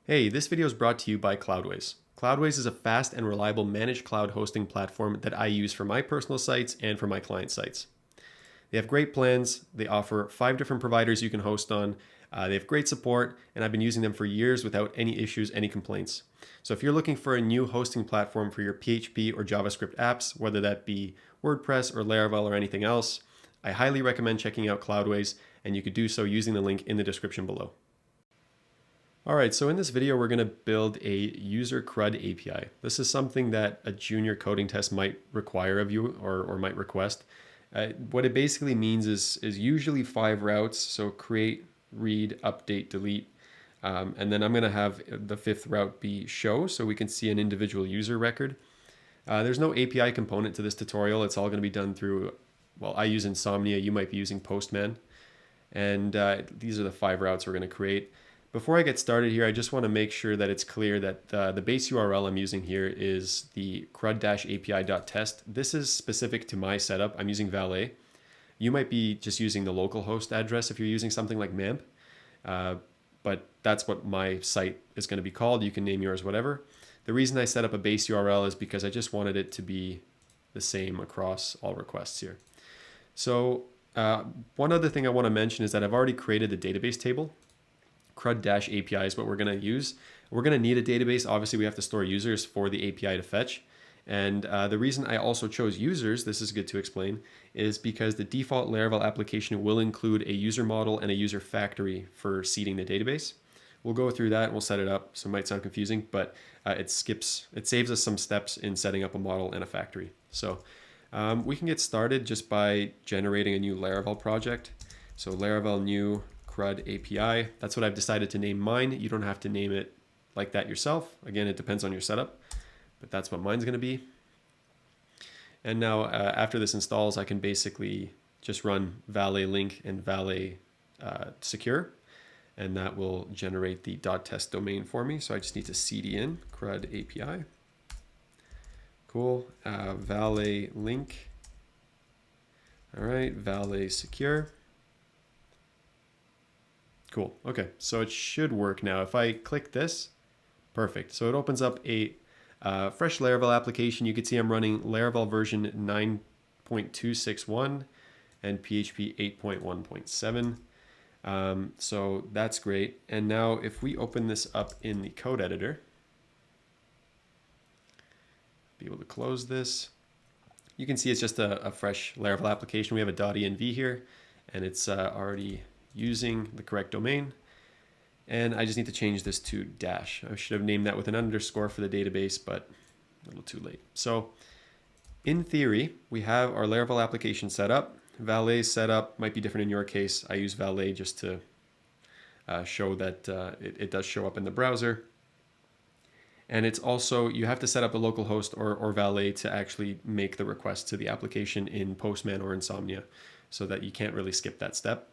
Hey, this video is brought to you by Cloudways. Cloudways is a fast and reliable managed cloud hosting platform that I use for my personal sites and for my client sites. They have great plans. They offer 5 different providers you can host on. They have great support, and I've been using them for years without any issues, any complaints. So if you're looking for a new hosting platform for your PHP or JavaScript apps, whether that be WordPress or Laravel or anything else, I highly recommend checking out Cloudways, and you could do so using the link in the description below. All right, so in this video, we're going to build a user CRUD API. This is something that a junior coding test might require of you or might request. What it basically means is usually 5 routes. So create, read, update, delete. And then I'm going to have the 5th route be show so we can see an individual user record. There's no API component to this tutorial. It's all going to be done through, well, I use Insomnia. You might be using Postman. And these are the 5 routes we're going to create. Before I get started here, I just want to make sure that it's clear that the base URL I'm using here is the CRUD-API.test. This is specific to my setup. I'm using Valet. You might be just using the local host address if you're using something like MAMP, but that's what my site is going to be called. You can name yours whatever. The reason I set up a base URL is because I just wanted it to be the same across all requests here. So one other thing I want to mention is that I've already created the database table. CRUD-API is what we're going to use. We're going to need a database. Obviously, we have to store users for the API to fetch. And the reason I also chose users, this is good to explain, is because the default Laravel application will include a user model and a user factory for seeding the database. We'll go through that and we'll set it up. So it might sound confusing, but it saves us some steps in setting up a model and a factory. So we can get started just by generating a new Laravel project. So Laravel new CRUD API. That's what I've decided to name mine. You don't have to name it like that yourself. Again, it depends on your setup, but that's what mine's going to be. And now after this installs, I can basically just run valet link and valet secure, and that will generate the .test domain for me. So I just need to cd in CRUD API. Cool. Valet link. All right, valet secure. Cool. Okay, so it should work now. If I click this, perfect. So it opens up a fresh Laravel application. You can see I'm running Laravel version 9.261 and PHP 8.1.7. So that's great. And now if we open this up in the code editor, be able to close this. You can see it's just a fresh Laravel application. We have a .env here, and it's already using the correct domain. And I just need to change this to dash. I should have named that with an underscore for the database, but a little too late. So in theory, we have our Laravel application set up. Valet setup might be different in your case. I use Valet just to show that it does show up in the browser. And it's also, you have to set up a local host or Valet to actually make the request to the application in Postman or Insomnia, so that you can't really skip that step.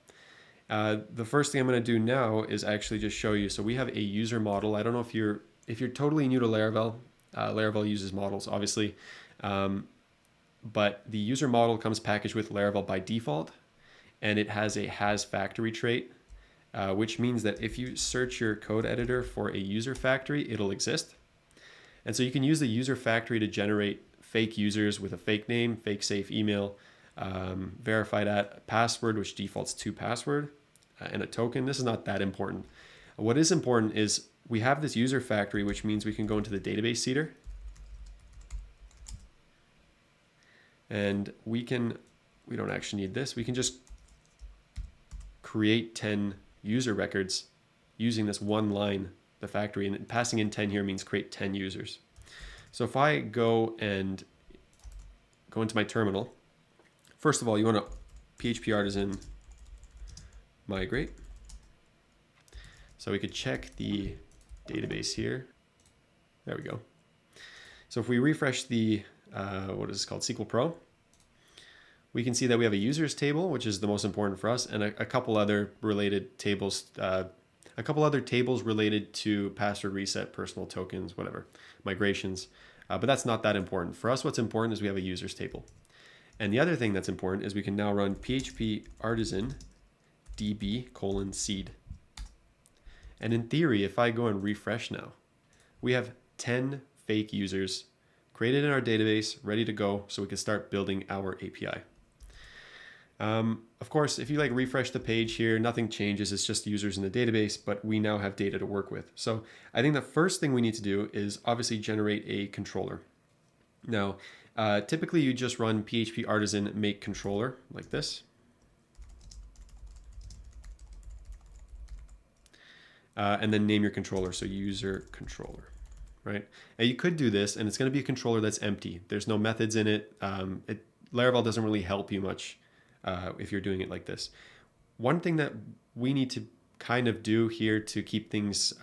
The first thing I'm going to do now is actually just show you. So we have a user model. I don't know if you're totally new to Laravel. Laravel uses models, obviously, but the user model comes packaged with Laravel by default, and it has a has factory trait, which means that if you search your code editor for a user factory, it'll exist. And so you can use the user factory to generate fake users with a fake name, fake safe email, verified at password, which defaults to password, and a token. This is not that important. What is important is we have this user factory, which means we can go into the database seeder, and we don't actually need this. We can just create 10 user records using this one line, the factory, and passing in 10 here means create 10 users. So if I go into my terminal, first of all, you want to PHP artisan migrate. So we could check the database here. There we go. So if we refresh the, what is this called, SQL Pro, we can see that we have a users table, which is the most important for us, and a couple other related tables, related to password reset, personal tokens, whatever, migrations. But that's not that important. For us, what's important is we have a users table. And the other thing that's important is we can now run PHP artisan db:/seed. And in theory, if I go and refresh now, we have 10 fake users created in our database, ready to go, so we can start building our API. Of course, if you like refresh the page here, nothing changes. It's just users in the database, but we now have data to work with. So I think the first thing we need to do is obviously generate a controller. Now, typically you just run PHP artisan make controller like this. And then name your controller, so user controller, right? Now you could do this, and it's going to be a controller that's empty. There's no methods in it. Laravel doesn't really help you much if you're doing it like this. One thing that we need to kind of do here to keep things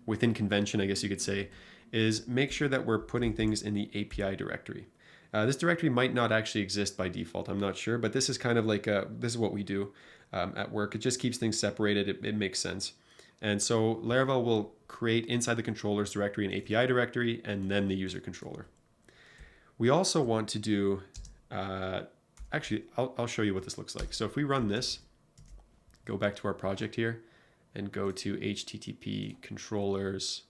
within convention, I guess you could say, is make sure that we're putting things in the API directory. This directory might not actually exist by default, I'm not sure, but this is kind of like this is what we do at work. It just keeps things separated. It makes sense. And so Laravel will create inside the controllers directory an API directory and then the user controller. We also want to do, actually, I'll show you what this looks like. So if we run this, go back to our project here and go to HTTP controllers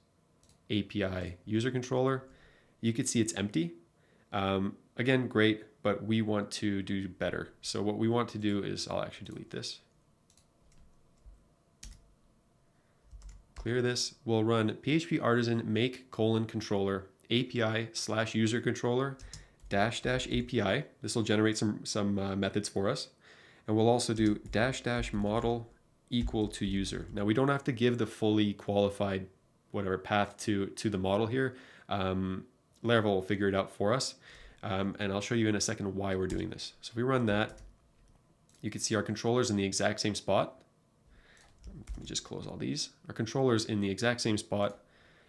API user controller, you can see it's empty. Again, great, but we want to do better. So what we want to do is, I'll actually delete this. Clear this. We'll run PHP artisan make controller API / user controller -- API. This will generate some methods for us. And we'll also do -- model equal to user. Now we don't have to give the fully qualified whatever path to the model here. Laravel will figure it out for us. And I'll show you in a second why we're doing this. So if we run that, you can see our controllers in the exact same spot. Let me just close all these. Our controller's in the exact same spot,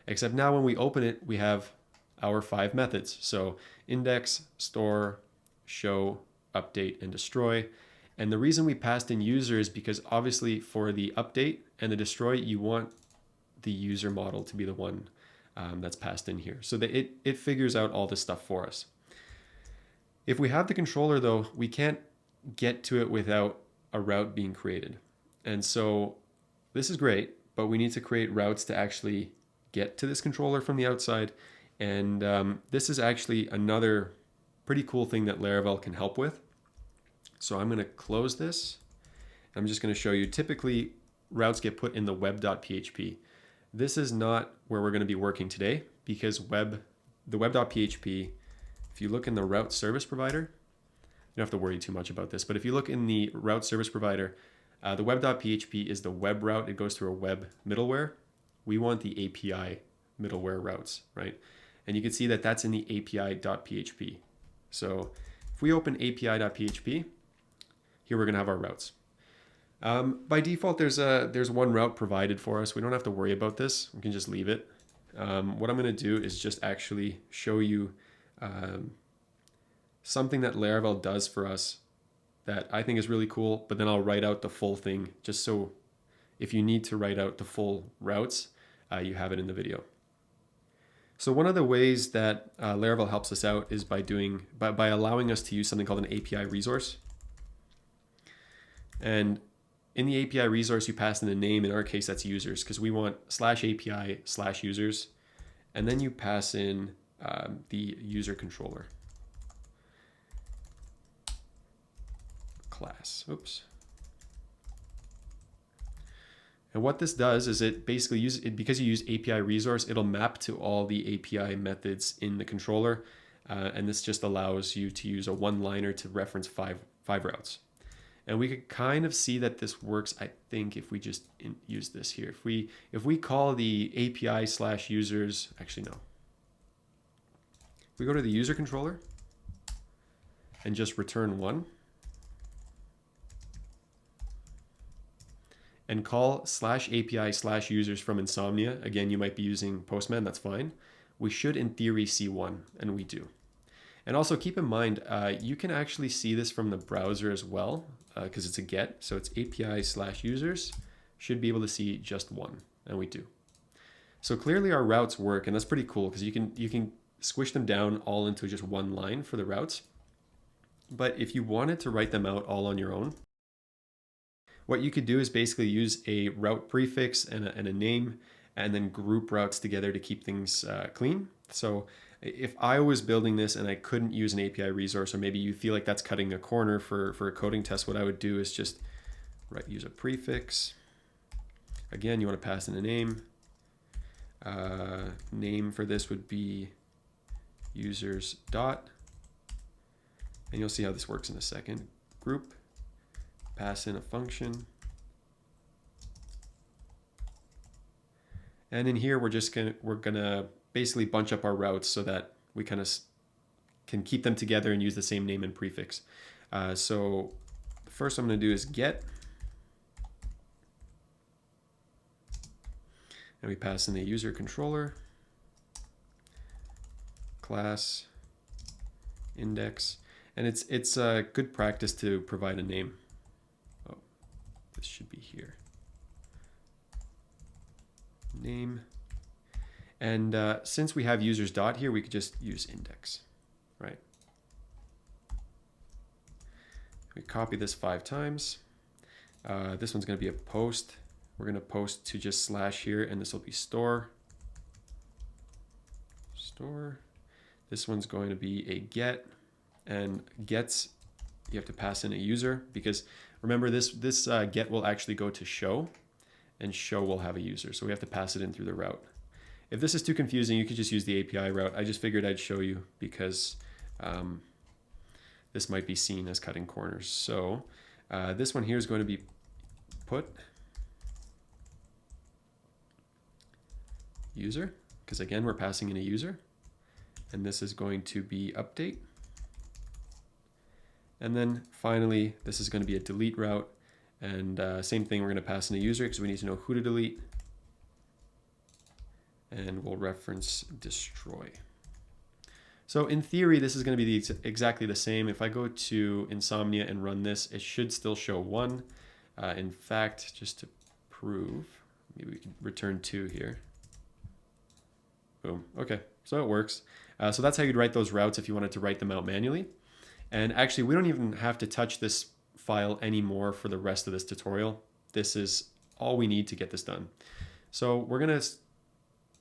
except now when we open it, we have our 5 methods. So index, store, show, update, and destroy. And the reason we passed in user is because obviously for the update and the destroy, you want the user model to be the one that's passed in here, so that it figures out all this stuff for us. If we have the controller though, we can't get to it without a route being created. And so this is great, but we need to create routes to actually get to this controller from the outside. And this is actually another pretty cool thing that Laravel can help with. So I'm going to close this. I'm just going to show you, typically routes get put in the web.php. This is not where we're going to be working today, because the web.php, if you look in the route service provider, you don't have to worry too much about this, but if you look in the route service provider, the web.php is the web route. It goes through a web middleware. We want the API middleware routes, right? And you can see that that's in the api.php. So if we open api.php, here we're going to have our routes. By default, there's one route provided for us. We don't have to worry about this. We can just leave it. What I'm going to do is just actually show you something that Laravel does for us that I think is really cool, but then I'll write out the full thing just so if you need to write out the full routes, you have it in the video. So one of the ways that Laravel helps us out is by allowing us to use something called an API resource. And in the API resource, you pass in a name. In our case, that's users, because we want /API/users. And then you pass in the user controller class. Oops. And what this does is it basically because you use API resource, it'll map to all the API methods in the controller. And this just allows you to use a one-liner to reference five routes. And we could kind of see that this works, I think, if we just use this here. If we call the API/users, actually no. We go to the user controller and just return 1. And call /API/users from Insomnia. Again, you might be using Postman, that's fine. We should in theory see 1, and we do. And also keep in mind, you can actually see this from the browser as well, because it's a get. So it's API/users, should be able to see just 1, and we do. So clearly our routes work, and that's pretty cool because you can squish them down all into just one line for the routes. But if you wanted to write them out all on your own, what you could do is basically use a route prefix and a name, and then group routes together to keep things clean. So if I was building this and I couldn't use an API resource, or maybe you feel like that's cutting a corner for a coding test, what I would do is just use a prefix. Again, you want to pass in a name. Name for this would be users dot, and you'll see how this works in a second. Group, pass in a function. And in here, we're gonna basically bunch up our routes so that we kind of can keep them together and use the same name and prefix. So the first I'm gonna do is get, and we pass in the user controller, class, index, and it's a good practice to provide a name. Oh, this should be here. Name. And since we have users dot here, we could just use index, right? We copy this 5 times. This one's going to be a post. We're going to post to just slash here, and this will be store. Store. This one's going to be a get, and gets, you have to pass in a user, because remember this get will actually go to show, and show will have a user, so we have to pass it in through the route. If this is too confusing, you could just use the API route. I just figured I'd show you because this might be seen as cutting corners. So this one here is going to be put user, because again, we're passing in a user. And this is going to be update. And then finally, this is going to be a delete route. And same thing, we're going to pass in a user because we need to know who to delete. And we'll reference destroy. So in theory, this is going to be exactly the same. If I go to Insomnia and run this, it should still show 1. In fact, just to prove, maybe we can return 2 here. Boom. Okay, so it works. So that's how you'd write those routes if you wanted to write them out manually. And actually, we don't even have to touch this file anymore for the rest of this tutorial. This is all we need to get this done. So we're going to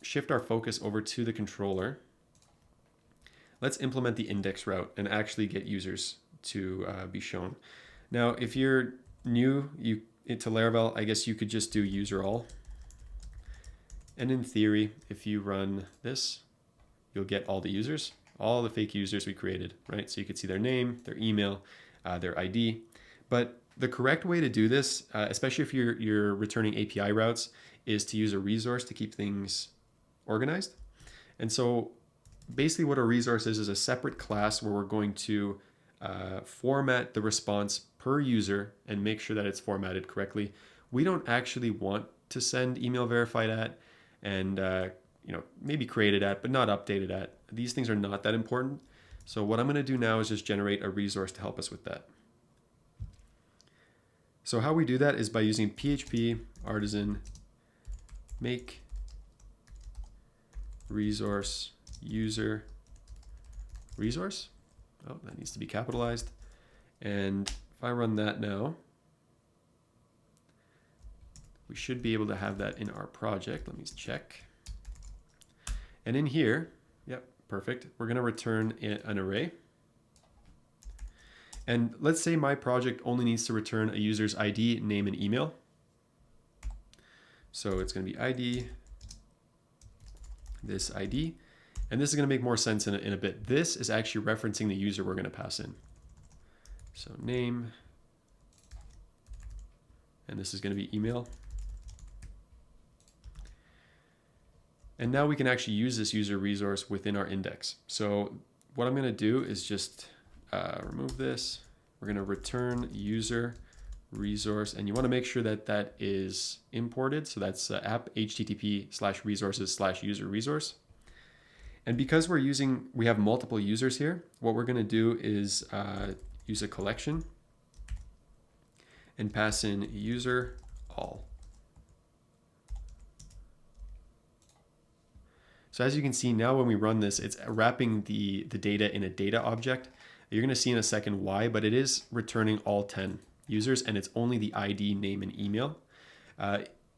shift our focus over to the controller. Let's implement the index route and actually get users to be shown. Now, if you're new to Laravel, I guess you could just do user all. And in theory, if you run this, you'll get all the users, all the fake users we created, right? So you could see their name, their email, their ID. But the correct way to do this, especially if you're returning API routes, is to use a resource to keep things organized. And so basically what a resource is a separate class where we're going to format the response per user and make sure that it's formatted correctly. We don't actually want to send email verified at and maybe created at, but not updated at. These things are not that important. So what I'm going to do now is just generate a resource to help us with that. So how we do that is by using PHP artisan make resource user resource. Oh, that needs to be capitalized. And if I run that now, we should be able to have that in our project. Let me check. And in here, yep, perfect. We're going to return an array. And let's say my project only needs to return a user's ID, name, and email. So it's going to be ID, this ID, and this is going to make more sense in a bit. This is actually referencing the user we're going to pass in. So name, and this is going to be email. And now we can actually use this user resource within our index. So what I'm going to do is just remove this. We're going to return user resource, and you want to make sure that that is imported. So that's app http:/resources/user resource. And because we have multiple users here, what we're going to do is use a collection and pass in user all. So as you can see now, when we run this, it's wrapping the data in a data object. You're going to see in a second why, but it is returning all 10. users, and it's only the ID, name, and email.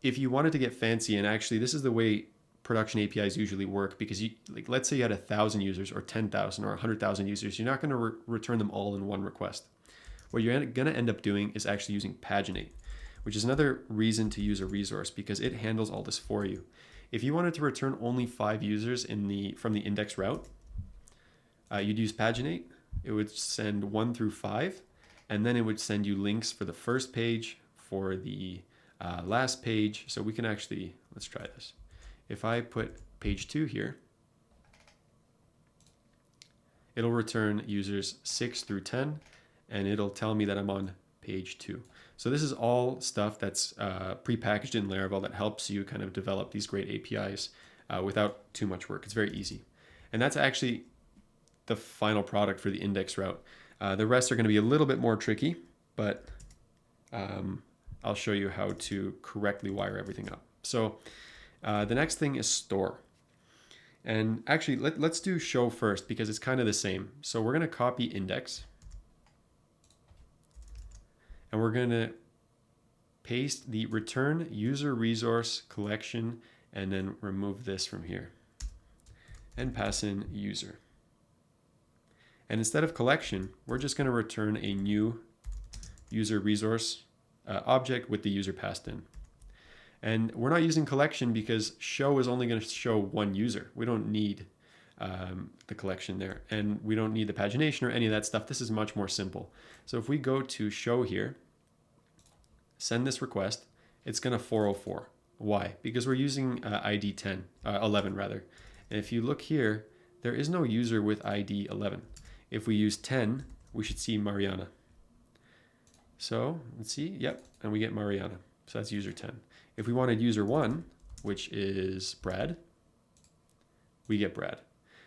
If you wanted to get fancy, and actually this is the way production APIs usually work, because like let's say you had 1,000 users or 10,000 or 100,000 users, you're not going to return them all in one request. What you're going to end up doing is actually using paginate, which is another reason to use a resource, because it handles all this for you. If you wanted to return only 5 users from the index route, you'd use paginate. It would send 1 through 5, and then it would send you links for the first page, for the last page. So we can actually, let's try this. If I put page 2 here, it'll return users 6 through 10, and it'll tell me that I'm on page 2. So this is all stuff that's prepackaged in Laravel that helps you kind of develop these great APIs without too much work. It's very easy. And that's actually the final product for the index route. The rest are going to be a little bit more tricky, but I'll show you how to correctly wire everything up. So the next thing is store. And actually, let's do show first, because it's kind of the same. So we're going to copy index, and we're going to paste the return user resource collection, and then remove this from here and pass in user. And instead of collection, we're just going to return a new user resource object with the user passed in. And we're not using collection because show is only going to show one user. We don't need the collection there, and we don't need the pagination or any of that stuff. This is much more simple. So if we go to show here, send this request, it's going to 404. Why? Because we're using ID 11 rather. And if you look here, there is no user with ID 11. If we use 10, we should see Mariana. So let's see, yep, and we get Mariana. So that's user 10. If we wanted user 1, which is Brad, we get Brad.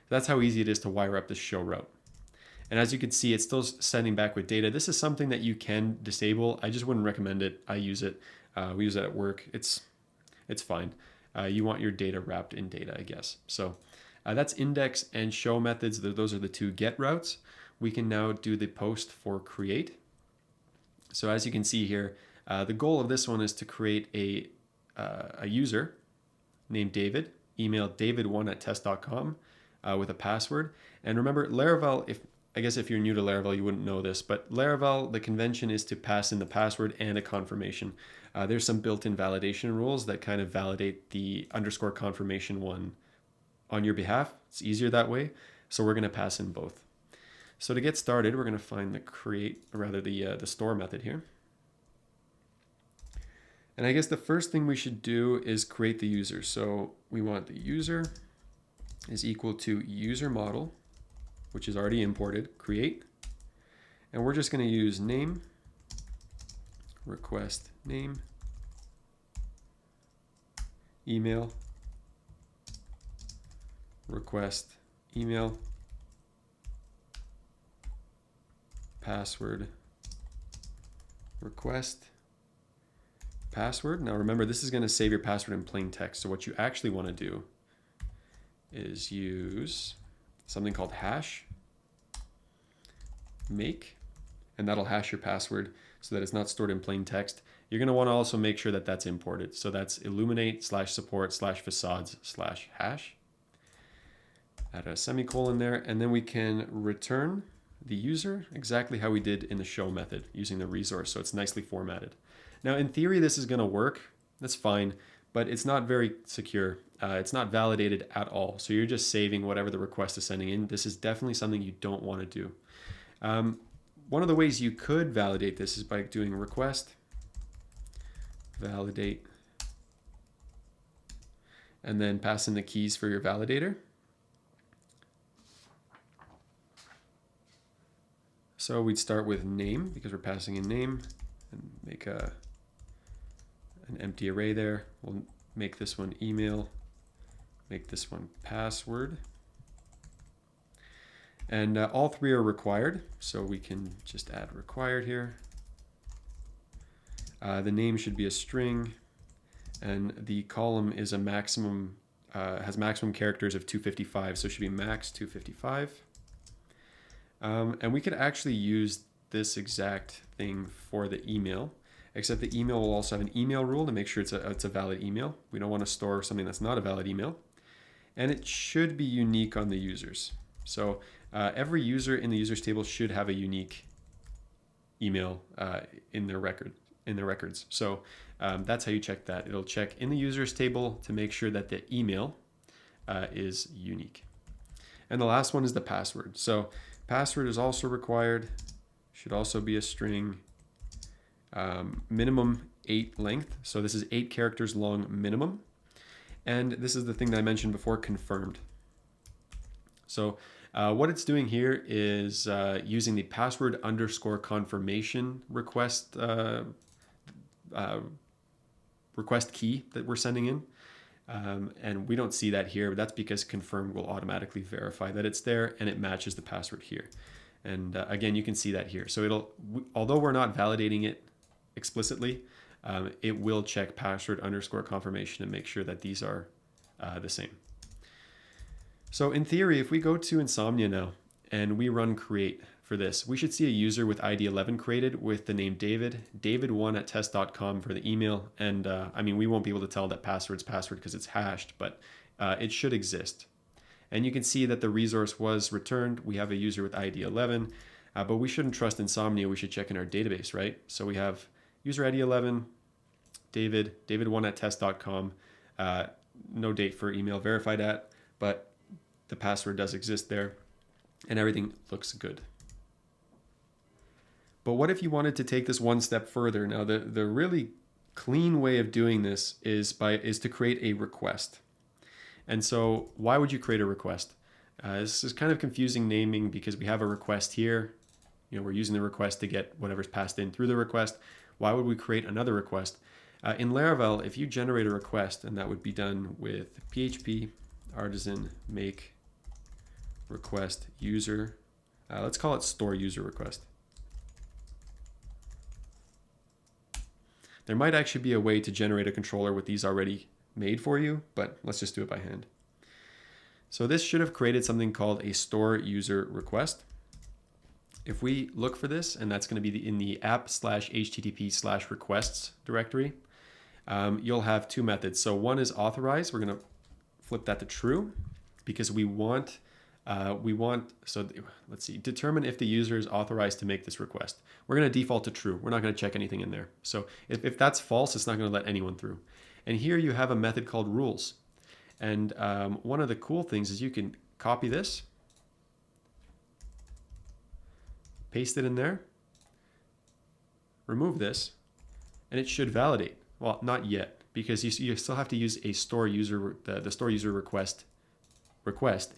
That's how easy it is to wire up this show route. And as you can see, it's still sending back with data. This is something that you can disable. I just wouldn't recommend it. I use it. We use it at work. It's fine. You want your data wrapped in data, I guess. So that's index and show methods. Those are the two get routes. We can now do the post for create. So as you can see here, the goal of this one is to create a user named David, email david1@test.com with a password. And remember, Laravel, if you're new to Laravel, you wouldn't know this, but Laravel, the convention is to pass in the password and a confirmation. There's some built-in validation rules that kind of validate the underscore confirmation one on your behalf. It's easier that way. So we're going to pass in both. So to get started, we're going to find the store method here. And I guess the first thing we should do is create the user. So we want the user is equal to user model, which is already imported, create. And we're just going to use name, request name, email, request email, password, request, password. Now remember, this is going to save your password in plain text. So what you actually want to do is use something called hash make, and that'll hash your password so that it's not stored in plain text. You're going to want to also make sure that that's imported. So that's illuminate/support/facades/hash. Add a semicolon there, and then we can return the user exactly how we did in the show method using the resource. So it's nicely formatted. Now, in theory, this is going to work. That's fine, but it's not very secure. It's not validated at all. So you're just saving whatever the request is sending in. This is definitely something you don't want to do. One of the ways you could validate this is by doing request, validate, and then pass in the keys for your validator. So we'd start with name because we're passing in name, and make an empty array there. We'll make this one email, make this one password. And all three are required, so we can just add required here. The name should be a string, and the column is a maximum, has maximum characters of 255, so it should be max 255. And we could actually use this exact thing for the email, except the email will also have an email rule to make sure it's a valid email. We don't want to store something that's not a valid email. And it should be unique on the users. So every user in the users table should have a unique email in their records. So that's how you check that. It'll check in the users table to make sure that the email is unique. And the last one is the password. So password is also required. Should also be a string. Minimum 8 length. So this is 8 characters long minimum. And this is the thing that I mentioned before, confirmed. So what it's doing here is using the password underscore confirmation request key that we're sending in. And we don't see that here, but that's because confirmed will automatically verify that it's there and it matches the password here. And again, you can see that here. So although we're not validating it explicitly, it will check password underscore confirmation and make sure that these are the same. So in theory, if we go to Insomnia now and we run create for this, we should see a user with ID 11 created with the name David, david1@test.com for the email. And I mean, we won't be able to tell that password's password because it's hashed, but it should exist. And you can see that the resource was returned. We have a user with ID 11, but we shouldn't trust Insomnia. We should check in our database, right? So we have user ID 11, david1@test.com, no date for email verified at, but the password does exist there and everything looks good. But what if you wanted to take this one step further? Now the really clean way of doing this is to create a request. And so why would you create a request? This is kind of confusing naming because we have a request here. You know, we're using the request to get whatever's passed in through the request. Why would we create another request? In Laravel, if you generate a request, and that would be done with PHP artisan make request user, let's call it store user request. There might actually be a way to generate a controller with these already made for you, but let's just do it by hand. So this should have created something called a store user request. If we look for this, and that's going to be in the app/http/requests directory, you'll have two methods. So one is authorize. We're going to flip that to true because we want, so let's see, determine if the user is authorized to make this request. We're going to default to true. We're not going to check anything in there. So if that's false, it's not going to let anyone through. And here you have a method called rules. And one of the cool things is you can copy this, paste it in there, remove this, and it should validate. Well, not yet, because you still have to use a store user, the store user request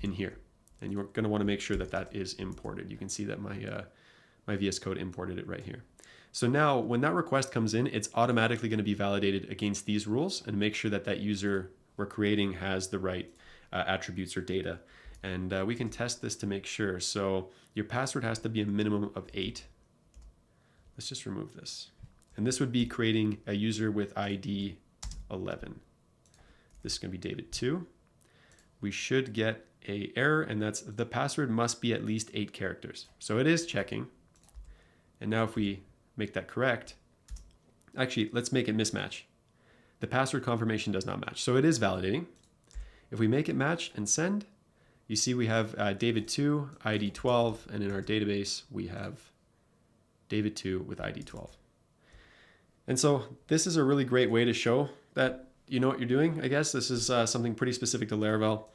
in here. And you're going to want to make sure that that is imported. You can see that my VS Code imported it right here. So now when that request comes in, it's automatically going to be validated against these rules and make sure that that user we're creating has the right attributes or data. And we can test this to make sure. So your password has to be a minimum of 8. Let's just remove this. And this would be creating a user with ID 11. This is going to be David2. We should get an error, and that's the password must be at least 8 characters. So it is checking. And now if we make that correct, actually, let's make it mismatch. The password confirmation does not match. So it is validating. If we make it match and send, you see we have David2, ID 12, and in our database, we have David2 with ID 12. And so this is a really great way to show that you know what you're doing, I guess. This is something pretty specific to Laravel.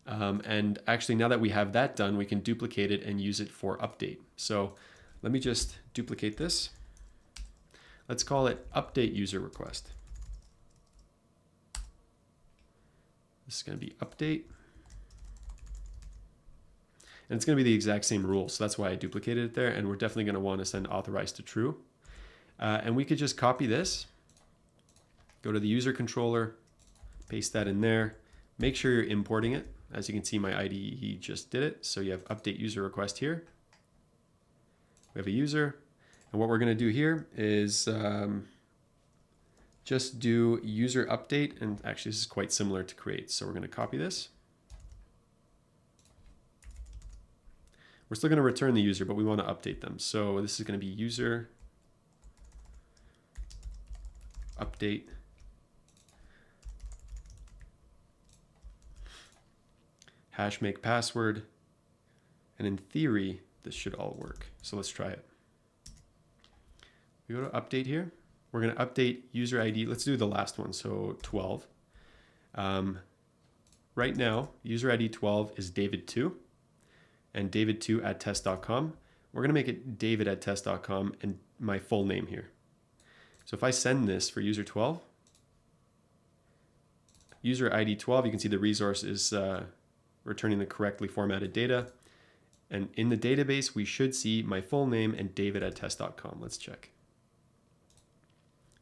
And actually, now that we have that done, we can duplicate it and use it for update. So let me just duplicate this. Let's call it update user request. This is going to be update. And it's going to be the exact same rule. So that's why I duplicated it there. And we're definitely going to want to send authorized to true. And we could just copy this, go to the user controller, paste that in there. Make sure you're importing it. As you can see, my IDE just did it. So you have update user request here. We have a user. And what we're going to do here is just do user update. And actually, this is quite similar to create. So we're going to copy this. We're still going to return the user, but we want to update them. So this is going to be user update hash make password. And in theory, this should all work. So let's try it. We go to update here. We're going to update user ID. Let's do the last one. So 12. Right now, user ID 12 is David2 and David2 at test.com. We're going to make it David at test.com and my full name here. So if I send this for user 12, user ID 12, you can see the resource is returning the correctly formatted data. And in the database, we should see my full name and David at test.com. Let's check.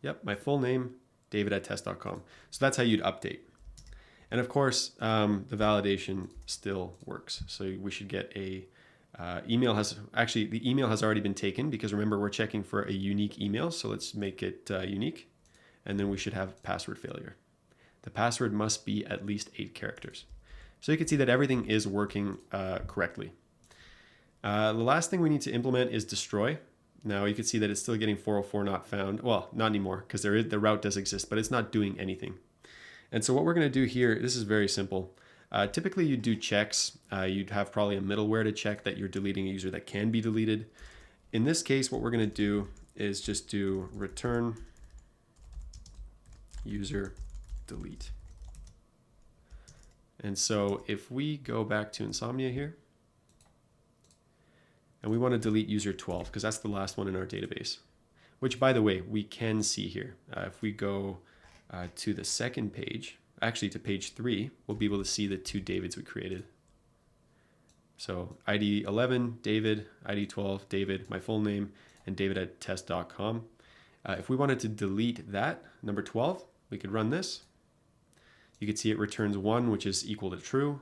Yep, my full name, David at test.com. So that's how you'd update. And of course, the validation still works. So we should get a email the email has already been taken because remember, we're checking for a unique email. So let's make it unique. And then we should have password failure. The password must be at least 8 characters. So you can see that everything is working correctly. The last thing we need to implement is destroy. Now you can see that it's still getting 404 not found. Well, not anymore because the route does exist, but it's not doing anything. And so what we're going to do here, this is very simple. Typically you'd do checks. You'd have probably a middleware to check that you're deleting a user that can be deleted. In this case, what we're going to do is just do return user delete. And so if we go back to Insomnia here, and we want to delete user 12 because that's the last one in our database, which by the way, we can see here. If we go to the second page, actually to page 3, we'll be able to see the 2 Davids we created. So ID 11, David, ID 12, David, my full name, and David at test.com. If we wanted to delete that, number 12, we could run this. You can see it returns 1, which is equal to true.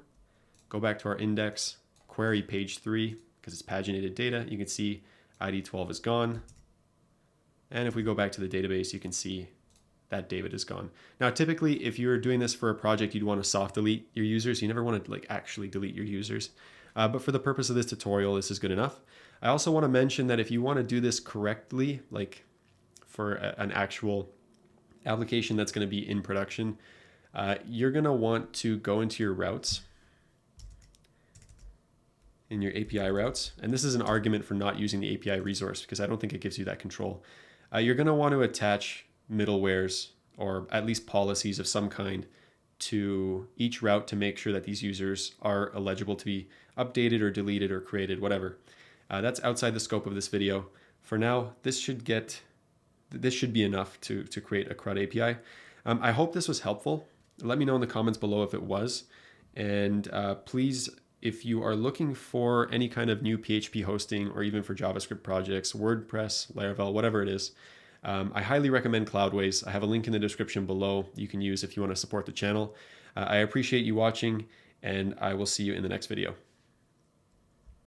Go back to our index, query page 3, because it's paginated data. You can see ID 12 is gone. And if we go back to the database, you can see that David is gone. Now, typically, if you're doing this for a project, you'd want to soft delete your users. You never want to actually delete your users. But for the purpose of this tutorial, this is good enough. I also want to mention that if you want to do this correctly, like for an actual application that's going to be in production, you're going to want to go into your routes, in your API routes. And this is an argument for not using the API resource because I don't think it gives you that control. You're going to want to attach middlewares or at least policies of some kind to each route to make sure that these users are eligible to be updated or deleted or created, whatever. That's outside the scope of this video. For now, this should be enough to create a CRUD API. I hope this was helpful. Let me know in the comments below if it was. And please, if you are looking for any kind of new PHP hosting or even for JavaScript projects, WordPress, Laravel, whatever it is, I highly recommend Cloudways. I have a link in the description below you can use if you want to support the channel. I appreciate you watching, and I will see you in the next video.